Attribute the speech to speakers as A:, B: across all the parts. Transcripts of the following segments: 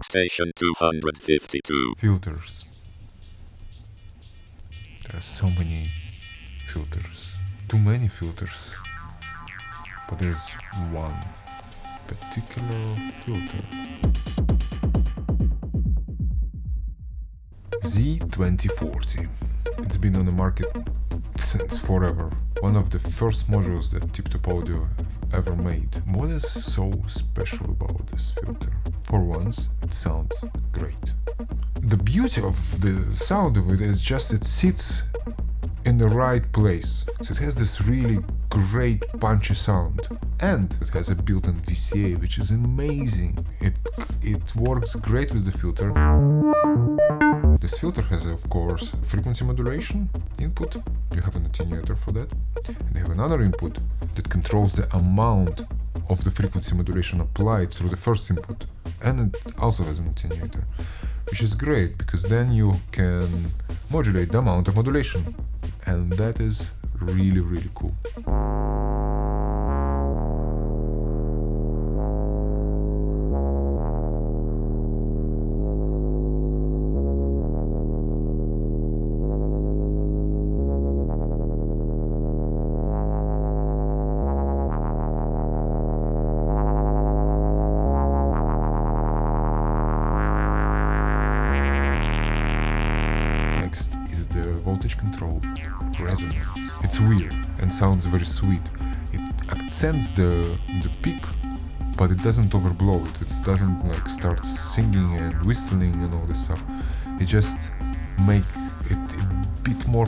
A: Station 252.
B: Filters. There are so many filters. Too many filters. But there's one particular filter. Z2040. It's been on the market since forever. One of the first modules that Tiptop Audio ever made. What is so special about this filter? For once, it sounds great. The beauty of the sound of it is just it sits in the right place. So it has this really great punchy sound. And it has a built-in VCA, which is amazing. It works great with the filter. This filter has, of course, frequency modulation input. You have an attenuator for that. And you have another input that controls the amount of the frequency modulation applied through the first input. And it also has an attenuator, which is great because then you can modulate the amount of modulation. And that is really, really cool. Voltage control, resonance. It's weird and sounds very sweet. It accents the peak, but it doesn't overblow it. It doesn't like start singing and whistling and all this stuff. It just make it a bit more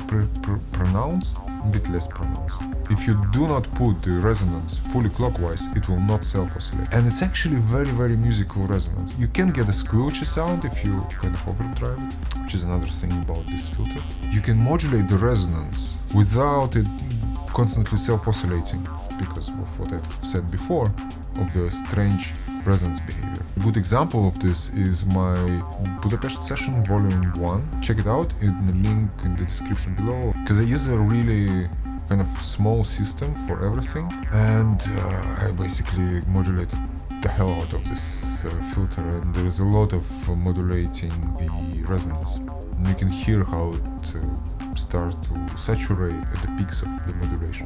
B: pronounced, a bit less pronounced. If you do not put the resonance fully clockwise, it will not self-oscillate. And it's actually very, very musical resonance. You can get a squelchy sound if you kind of overdrive it, which is another thing about this filter. You can modulate the resonance without it constantly self-oscillating because of what I've said before of the strange resonance behavior. A good example of this is my Budapest session volume 1. Check it out in the link in the description below, because I use a really kind of small system for everything, and I basically modulated the hell out of this filter, and there is a lot of modulating the resonance. And you can hear how it starts to saturate at the peaks of the modulation.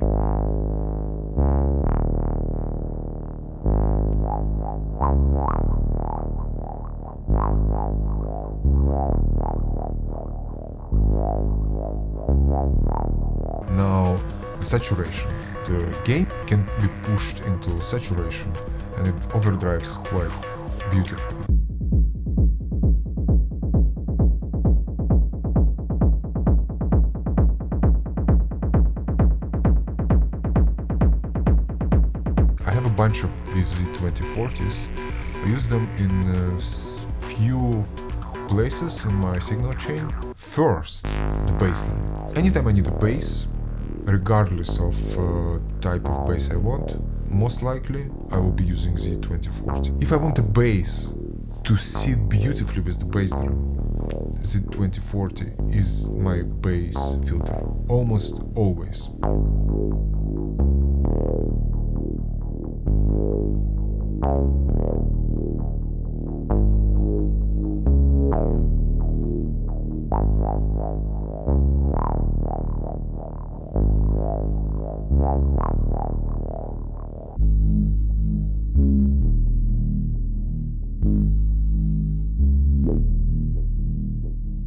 B: Now, the saturation. The gain can be pushed into saturation and it overdrives quite beautifully. I have a bunch of these Z2040s. I use them in a few places in my signal chain. First, the bass line. Anytime I need a bass, regardless of type of bass I want, most likely I will be using Z2040. If I want a bass to sit beautifully with the bass drum, Z2040 is my bass filter, almost always.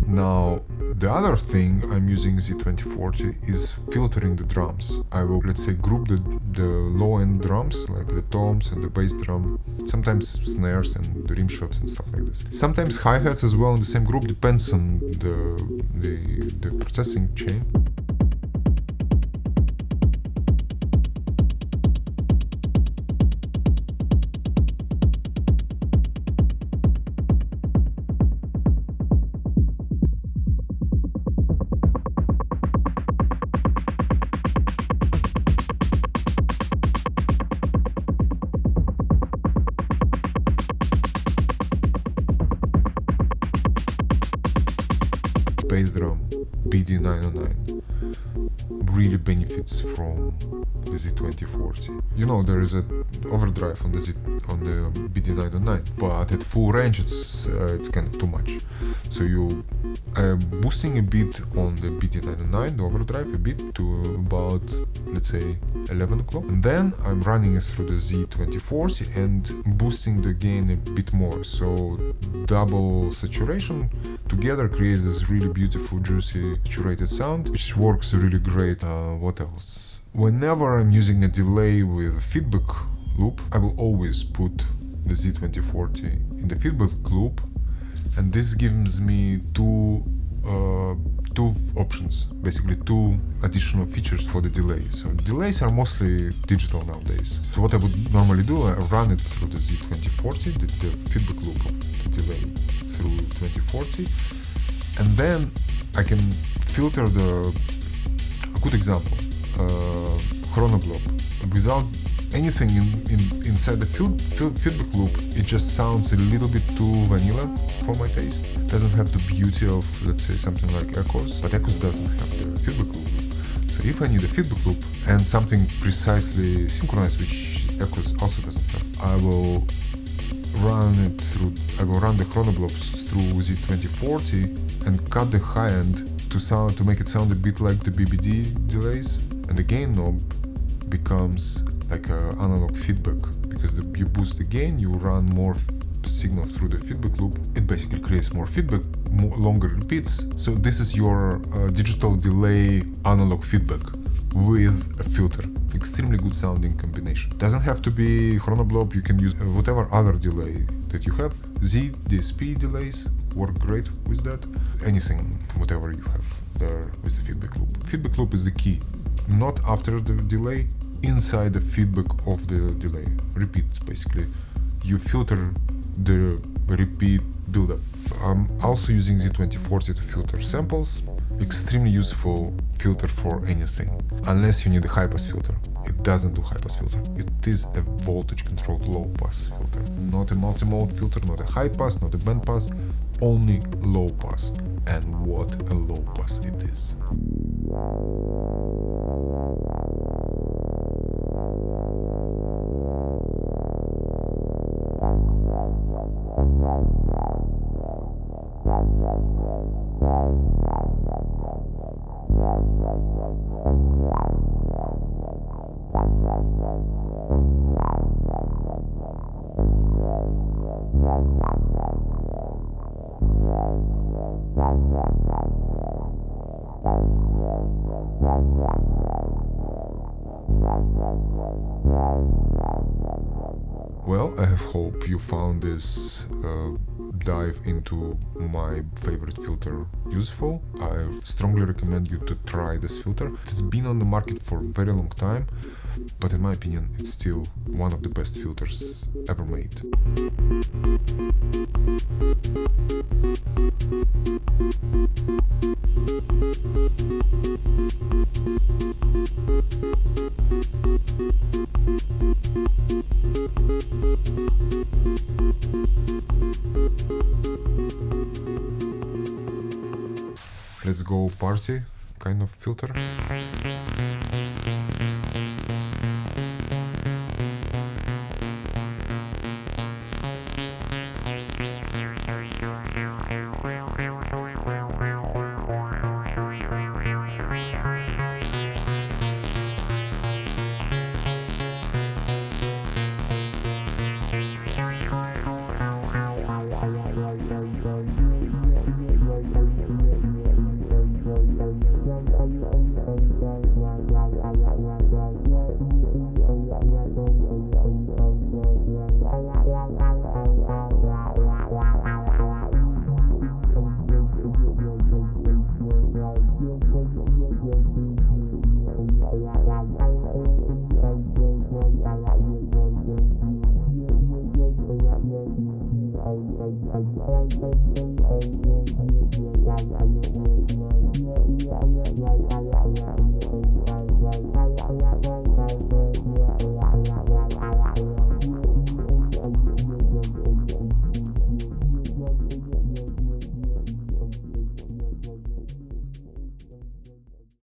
B: Now, the other thing I'm using Z2040 is filtering the drums. I will, let's say, group the low-end drums, like the toms and the bass drum, sometimes snares and the rim shots and stuff like this. Sometimes hi-hats as well in the same group, depends on the processing chain. bass drum BD909 really benefits from the Z2040. You know, there is an overdrive on the BD909, but at full range it's kind of too much. So you boosting a bit on the BD909, the overdrive a bit to about, let's say, 11 o'clock, and then I'm running it through the Z2040 and boosting the gain a bit more. So double saturation together creates this really beautiful, juicy, saturated sound, which works really great. What else? Whenever I'm using a delay with feedback loop, I will always put the Z2040 in the feedback loop, and this gives me two options, basically two additional features for the delay. So delays are mostly digital nowadays. So what I would normally do, I run it through the Z2040, the feedback loop of the delay through 2040, and then I can filter a good example, chrono blob, without anything inside the feedback loop. It just sounds a little bit too vanilla for my taste. It doesn't have the beauty of, let's say, something like Echoes, but Echoes doesn't have the feedback loop. So if I need a feedback loop and something precisely synchronized, which Echoes also doesn't have, I will run the chrono blobs through Z2040 and cut the high end to make it sound a bit like the BBD delays, and the gain knob becomes like an analog feedback, because you boost the gain, you run more signal through the feedback loop, it basically creates more feedback, longer repeats. So this is your digital delay analog feedback with a filter. Extremely good sounding combination. Doesn't have to be chrono blob, you can use whatever other delay that you have. DSP delays work great with that. Anything, whatever you have there with the feedback loop. Feedback loop is the key. Not after the delay, inside the feedback of the delay. Repeats, basically. You filter the repeat buildup. I'm also using Z2040 to filter samples. Extremely useful filter for anything, unless you need a high pass filter. It doesn't do high pass filter. It is a voltage controlled low pass filter. Not a multi-mode filter, not a high pass, not a band pass, only low pass. And what a low pass it is. Well, I hope you found this dive into my favorite filter useful. I strongly recommend you to try this filter. It's been on the market for a very long time, but in my opinion, it's still one of the best filters ever made. Let's go party kind of filter.